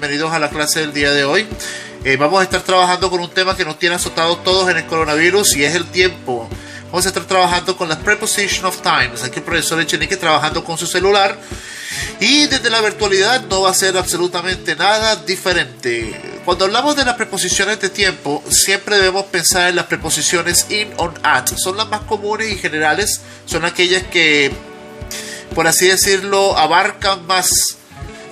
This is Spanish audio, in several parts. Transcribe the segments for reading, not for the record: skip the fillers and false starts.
bienvenidos a la clase del día de hoy. Vamos a estar trabajando con un tema que nos tiene azotados todos en el coronavirus y es el tiempo. Vamos a estar trabajando con las preposition of times. Aquí el profesor Echenique trabajando con su celular. Y desde la virtualidad no va a ser absolutamente nada diferente. Cuando hablamos de las preposiciones de tiempo, siempre debemos pensar en las preposiciones in, on, at. Son las más comunes y generales. Son aquellas que, por así decirlo, abarcan más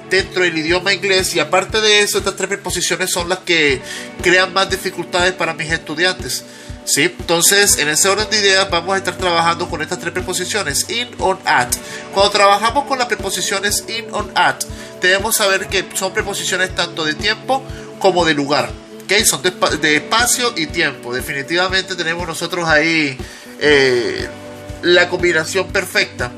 dentro del idioma inglés, y aparte de eso, estas tres preposiciones son las que crean más dificultades para mis estudiantes. ¿Sí? Entonces, en ese orden de ideas vamos a estar trabajando con estas tres preposiciones, in, on, at. Cuando trabajamos con las preposiciones in, on, at, debemos saber que son preposiciones tanto de tiempo como de lugar. ¿Okay? Son de espacio y tiempo. Definitivamente tenemos nosotros ahí la combinación perfecta.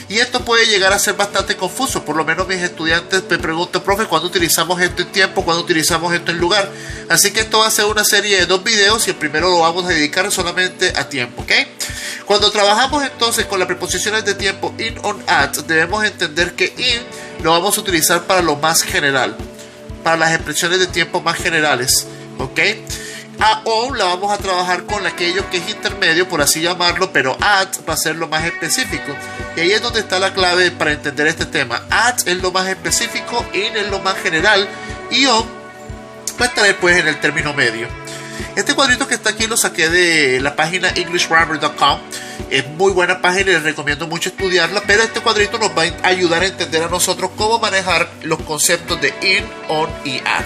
Y esto puede llegar a ser bastante confuso. Por lo menos mis estudiantes me preguntan, profe, ¿cuándo utilizamos esto en tiempo? ¿Cuándo utilizamos esto en lugar? Así que esto va a ser una serie de 2 videos y el primero lo vamos a dedicar solamente a tiempo, ¿ok? Cuando trabajamos entonces con las preposiciones de tiempo in, on, at, debemos entender que in lo vamos a utilizar para lo más general, para las expresiones de tiempo más generales, ¿ok? A on la vamos a trabajar con aquello que es intermedio, por así llamarlo, pero at va a ser lo más específico. Y ahí es donde está la clave para entender este tema. At es lo más específico, in es lo más general y on va a estar pues en el término medio. Este cuadrito que está aquí lo saqué de la página englishgrammar.com. Es muy buena página y les recomiendo mucho estudiarla, pero este cuadrito nos va a ayudar a entender a nosotros cómo manejar los conceptos de in, on y at.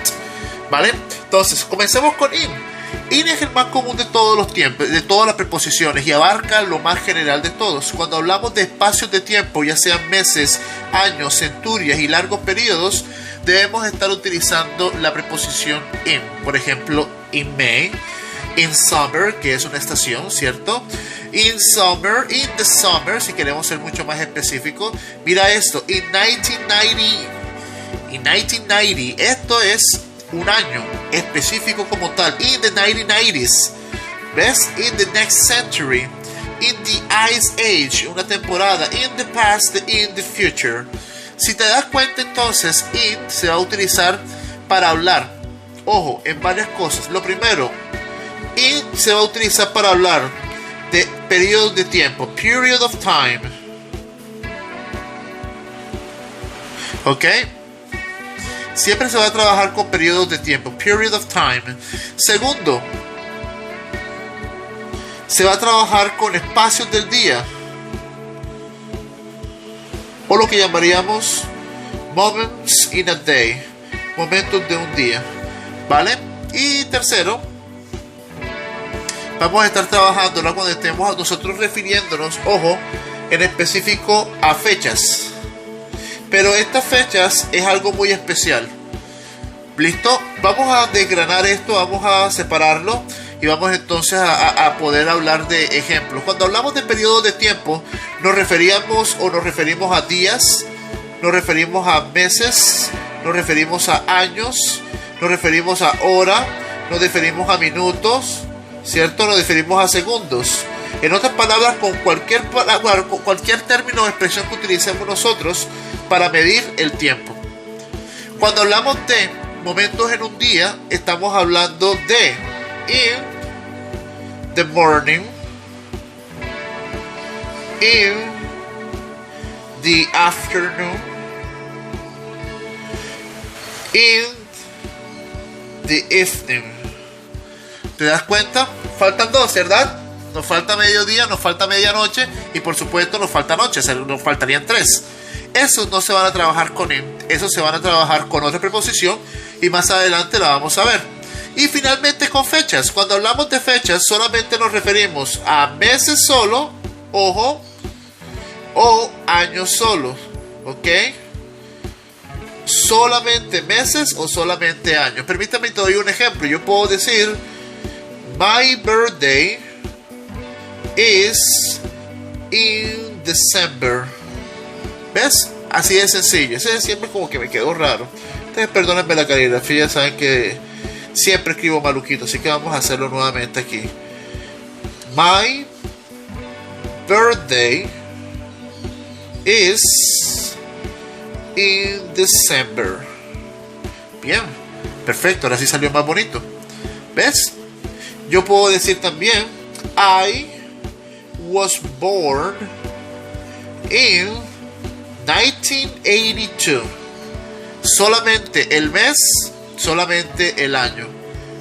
¿Vale? Entonces, comencemos con in. In es el más común de todos los tiempos, de todas las preposiciones, y abarca lo más general de todos. Cuando hablamos de espacios de tiempo, ya sean meses, años, centurias y largos periodos, debemos estar utilizando la preposición in. Por ejemplo, in May, in summer, que es una estación, ¿cierto? In summer, in the summer, si queremos ser mucho más específicos. Mira esto, in 1990, esto es un año específico como tal. In the 1990s, ¿ves? In the next century, in the Ice Age, una temporada. In the past, in the future. Si te das cuenta, entonces in se va a utilizar para hablar, ojo, en varias cosas. Lo primero, in se va a utilizar para hablar de periodos de tiempo, period of time, ¿ok? Siempre se va a trabajar con periodos de tiempo, period of time. Segundo, se va a trabajar con espacios del día, o lo que llamaríamos moments in a day, momentos de un día, ¿vale? Y tercero, vamos a estar trabajando cuando estemos nosotros refiriéndonos, ojo, en específico a fechas. Pero estas fechas es algo muy especial. ¿Listo? Vamos a desgranar esto, vamos a separarlo y vamos entonces a poder hablar de ejemplos. Cuando hablamos de periodos de tiempo, nos referimos a días, nos referimos a meses, nos referimos a años, nos referimos a hora, nos referimos a minutos, ¿cierto? Nos referimos a segundos. En otras palabras, con cualquier término o expresión que utilicemos nosotros para medir el tiempo. Cuando hablamos de momentos en un día, estamos hablando de in the morning, in the afternoon, in the evening. ¿Te das cuenta? Faltan 2, ¿verdad? Nos falta mediodía, nos falta medianoche y por supuesto nos falta noche, o sea, nos faltarían 3. Esos no se van a trabajar con in, esos se van a trabajar con otra preposición y más adelante la vamos a ver. Y finalmente con fechas. Cuando hablamos de fechas solamente nos referimos a meses solo, ojo, o años solo, ¿ok? Solamente meses o solamente años. Permítame, te doy un ejemplo. Yo puedo decir my birthday is in December. ¿Ves? Así de sencillo. Ese siempre como que me quedó raro. Entonces perdónenme la caligrafía, saben que siempre escribo maluquito, así que vamos a hacerlo nuevamente aquí. My birthday is in December. Bien, perfecto, ahora sí salió más bonito. ¿Ves? Yo puedo decir también, I was born in 1982. Solamente el mes, solamente el año.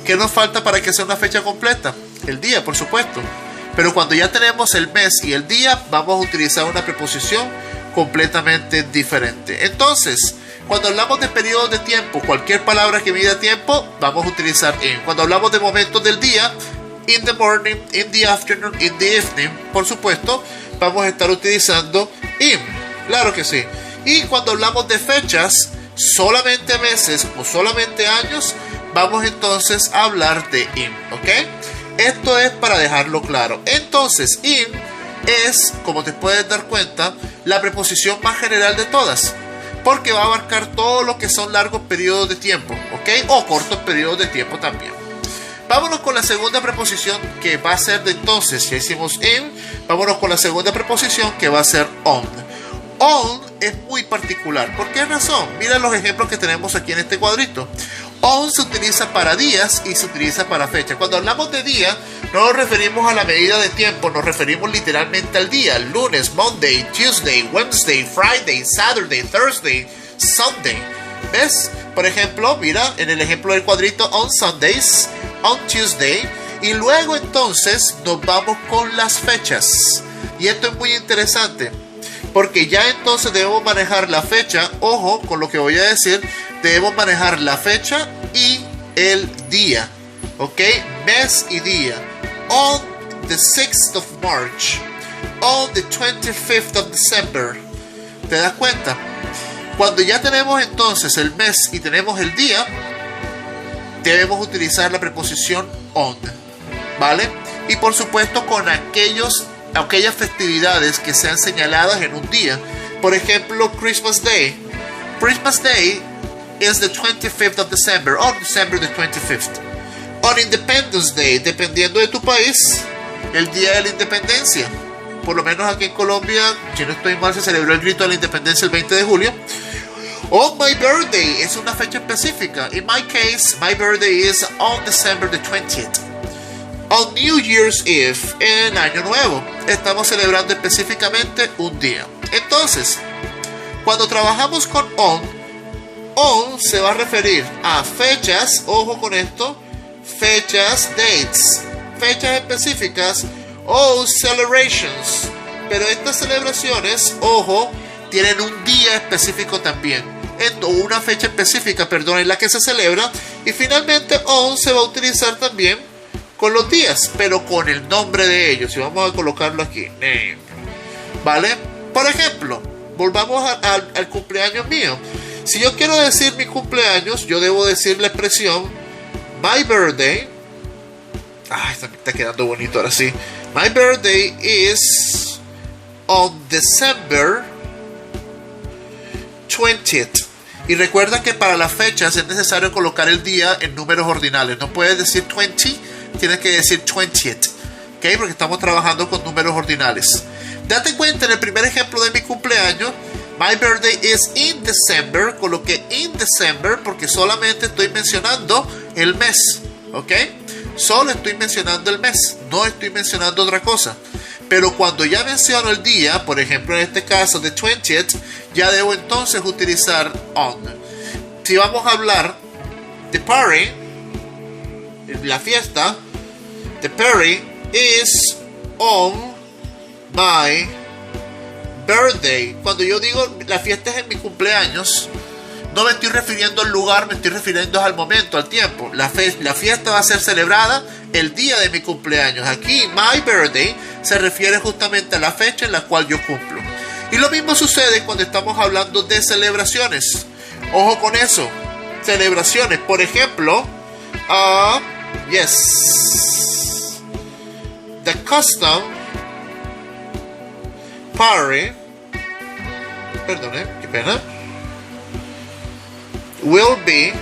¿Qué nos falta para que sea una fecha completa? El día, por supuesto. Pero cuando ya tenemos el mes y el día, vamos a utilizar una preposición completamente diferente. Entonces, cuando hablamos de periodos de tiempo, cualquier palabra que mida tiempo, vamos a utilizar in. Cuando hablamos de momentos del día, in the morning, in the afternoon, in the evening, por supuesto, vamos a estar utilizando in. Claro que sí. Y cuando hablamos de fechas, solamente meses o solamente años, vamos entonces a hablar de in, ¿ok? Esto es para dejarlo claro. Entonces, in es, como te puedes dar cuenta, la preposición más general de todas, porque va a abarcar todo lo que son largos periodos de tiempo, ¿ok? O cortos periodos de tiempo también. Vámonos con la segunda preposición, que va a ser de entonces, ya hicimos in, vámonos con la segunda preposición, que va a ser on. On es muy particular. ¿Por qué razón? Mira los ejemplos que tenemos aquí en este cuadrito. On se utiliza para días y se utiliza para fecha. Cuando hablamos de día, no nos referimos a la medida de tiempo, nos referimos literalmente al día. Lunes, Monday, Tuesday, Wednesday, Friday, Saturday, Thursday, Sunday. ¿Ves? Por ejemplo, mira, en el ejemplo del cuadrito, on Sundays, on Tuesday. Y luego entonces nos vamos con las fechas. Y esto es muy interesante, porque ya entonces debemos manejar la fecha. Ojo con lo que voy a decir. Debemos manejar la fecha y el día. ¿Ok? Mes y día. On the 6th of March. On the 25th of December. ¿Te das cuenta? Cuando ya tenemos entonces el mes y tenemos el día, debemos utilizar la preposición on. ¿Vale? Y por supuesto con aquellas festividades que sean señaladas en un día. Por ejemplo, Christmas Day. Christmas Day is the 25th of December, or December the 25th. On Independence Day, dependiendo de tu país, el día de la independencia. Por lo menos aquí en Colombia, si no estoy mal, se celebró el grito de la independencia el 20 de julio. On my birthday es una fecha específica. In my case, my birthday is on December the 20th. On New Year's Eve, en Año Nuevo, estamos celebrando específicamente un día. Entonces, cuando trabajamos con on se va a referir a fechas, ojo con esto, fechas, dates, fechas específicas o celebrations. Pero estas celebraciones, ojo, tienen un día específico también, o una fecha específica, perdón, en la que se celebra. Y finalmente on se va a utilizar también con los días, pero con el nombre de ellos. Y vamos a colocarlo aquí, name. ¿Vale? Por ejemplo, volvamos al cumpleaños mío. Si yo quiero decir mi cumpleaños, yo debo decir la expresión my birthday. Está quedando bonito ahora sí. My birthday is on December 20th. Y recuerda que para las fechas es necesario colocar el día en números ordinales. No puedes decir 20, tienes que decir 20th. ¿Ok? Porque estamos trabajando con números ordinales. Date cuenta, en el primer ejemplo de mi cumpleaños, my birthday is in December. Coloqué in December porque solamente estoy mencionando el mes. ¿Ok? Solo estoy mencionando el mes. No estoy mencionando otra cosa. Pero cuando ya menciono el día, por ejemplo en este caso de 20th, ya debo entonces utilizar on. Si vamos a hablar de party, la fiesta, the party is on my birthday. Cuando yo digo la fiesta es en mi cumpleaños, no me estoy refiriendo al lugar, me estoy refiriendo al momento, al tiempo. La fiesta va a ser celebrada el día de mi cumpleaños. Aquí, my birthday, se refiere justamente a la fecha en la cual yo cumplo. Y lo mismo sucede cuando estamos hablando de celebraciones. Ojo con eso. Celebraciones. Por ejemplo, the custom party, perdone, qué pena, will be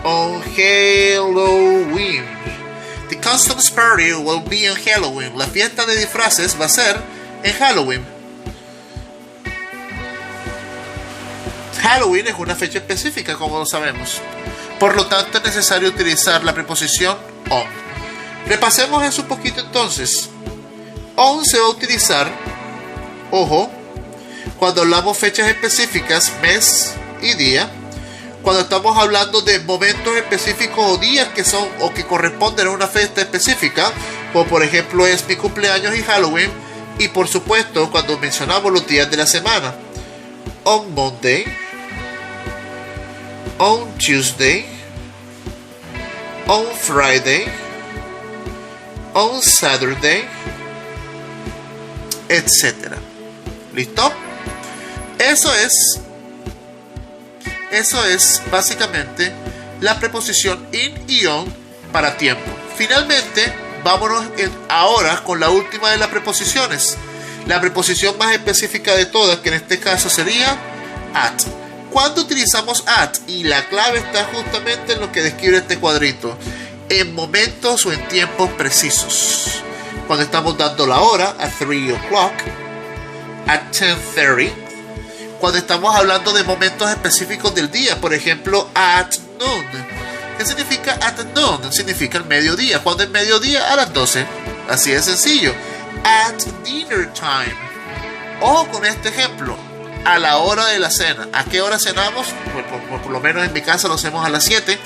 on Halloween. The customs party will be on Halloween. La fiesta de disfraces va a ser en Halloween. Halloween es una fecha específica, como lo sabemos. Por lo tanto, es necesario utilizar la preposición on. Repasemos eso un poquito entonces. On se va a utilizar, ojo, cuando hablamos fechas específicas, mes y día. Cuando estamos hablando de momentos específicos o días que son o que corresponden a una fiesta específica, como por ejemplo es mi cumpleaños y Halloween. Y por supuesto, cuando mencionamos los días de la semana. On Monday, on Tuesday, on Friday, on Saturday, etc. ¿Listo? Eso es básicamente la preposición in y on para tiempo. Finalmente, vámonos ahora con la última de las preposiciones. La preposición más específica de todas, que en este caso sería at. ¿Cuándo utilizamos at? Y la clave está justamente en lo que describe este cuadrito. En momentos o en tiempos precisos. Cuando estamos dando la hora, at 3 o'clock, at 10:30. Cuando estamos hablando de momentos específicos del día, por ejemplo, at noon. ¿Qué significa at noon? Significa el mediodía. ¿Cuándo es mediodía? A las 12. Así de sencillo. At dinner time. Ojo con este ejemplo. A la hora de la cena. ¿A qué hora cenamos? Pues por lo menos en mi casa lo hacemos a las 7.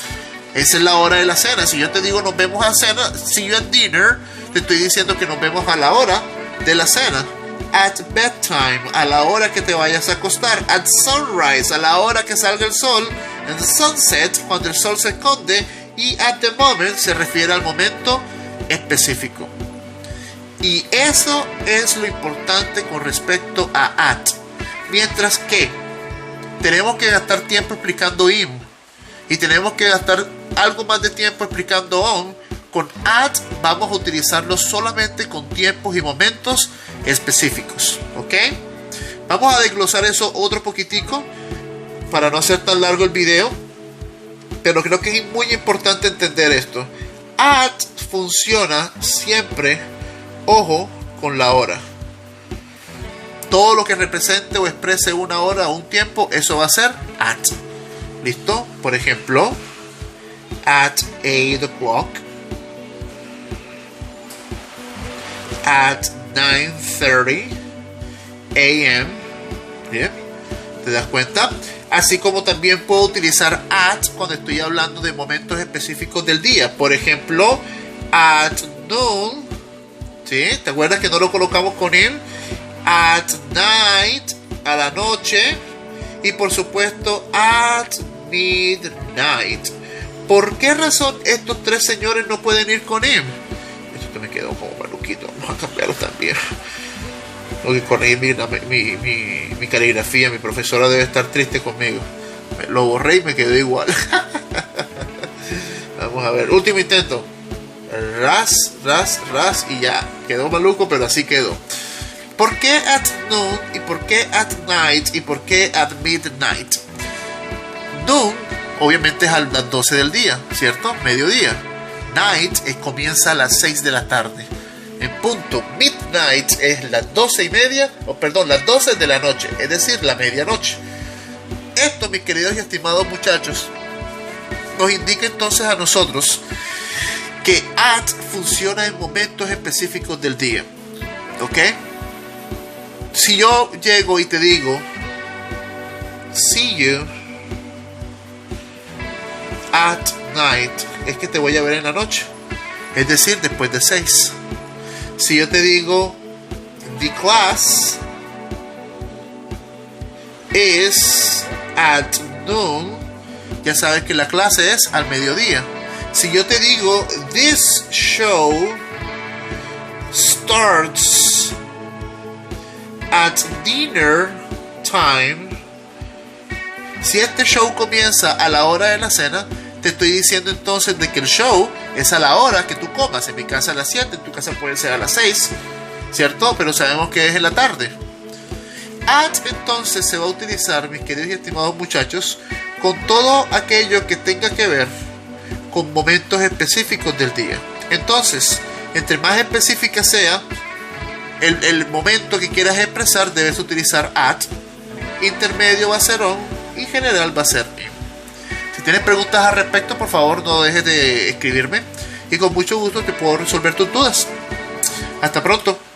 Esa es la hora de la cena. Si yo te digo nos vemos a cena, see you at dinner, te estoy diciendo que nos vemos a la hora de la cena. At bedtime, a la hora que te vayas a acostar. At sunrise, a la hora que salga el sol. And sunset, cuando el sol se esconde. Y at the moment se refiere al momento específico. Y eso es lo importante con respecto a at. Mientras que tenemos que gastar tiempo explicando in y tenemos que gastar algo más de tiempo explicando on, con at vamos a utilizarlo solamente con tiempos y momentos específicos. ¿Ok? Vamos a desglosar eso otro poquitico para no hacer tan largo el video, pero creo que es muy importante entender esto. At funciona siempre, ojo, con la hora. Todo lo que represente o exprese una hora o un tiempo, eso va a ser at. ¿Listo? Por ejemplo, at 8 o'clock, at 9:30 a.m. ¿Bien? ¿Te das cuenta? Así como también puedo utilizar at cuando estoy hablando de momentos específicos del día. Por ejemplo, at noon. ¿Sí? ¿Te acuerdas que no lo colocamos con in? At night, a la noche. Y por supuesto, at midnight. ¿Por qué razón estos tres señores no pueden ir con in? Esto me quedó como maluquito. Vamos a cambiarlo también. Tengo que corregir mi caligrafía. Mi profesora debe estar triste conmigo. Lo borré y me quedó igual. Vamos a ver. Último intento. Ras, ras, ras. Y ya. Quedó maluco, pero así quedó. ¿Por qué at noon? ¿Y por qué at night? ¿Y por qué at midnight? Noon, obviamente, es a las 12 del día, ¿cierto? Mediodía. Night comienza a las 6 de la tarde. En punto. Midnight es las 12:30, las 12 de la noche, es decir, la medianoche. Esto, mis queridos y estimados muchachos, nos indica entonces a nosotros que at funciona en momentos específicos del día. ¿Ok? Si yo llego y te digo see you at night, es que te voy a ver en la noche, es decir, después de 6. Si yo te digo the class is at noon, ya sabes que la clase es al mediodía. Si yo te digo this show starts at dinner time, si este show comienza a la hora de la cena, te estoy diciendo entonces de que el show es a la hora que tú comas. En mi casa a las 7, en tu casa puede ser a las 6, ¿cierto? Pero sabemos que es en la tarde. At entonces se va a utilizar, mis queridos y estimados muchachos, con todo aquello que tenga que ver con momentos específicos del día. Entonces, entre más específica sea el momento que quieras expresar, debes utilizar at. Intermedio va a ser on en general va a ser MIM. Si tienes preguntas al respecto, por favor no dejes de escribirme y con mucho gusto te puedo resolver tus dudas. Hasta pronto.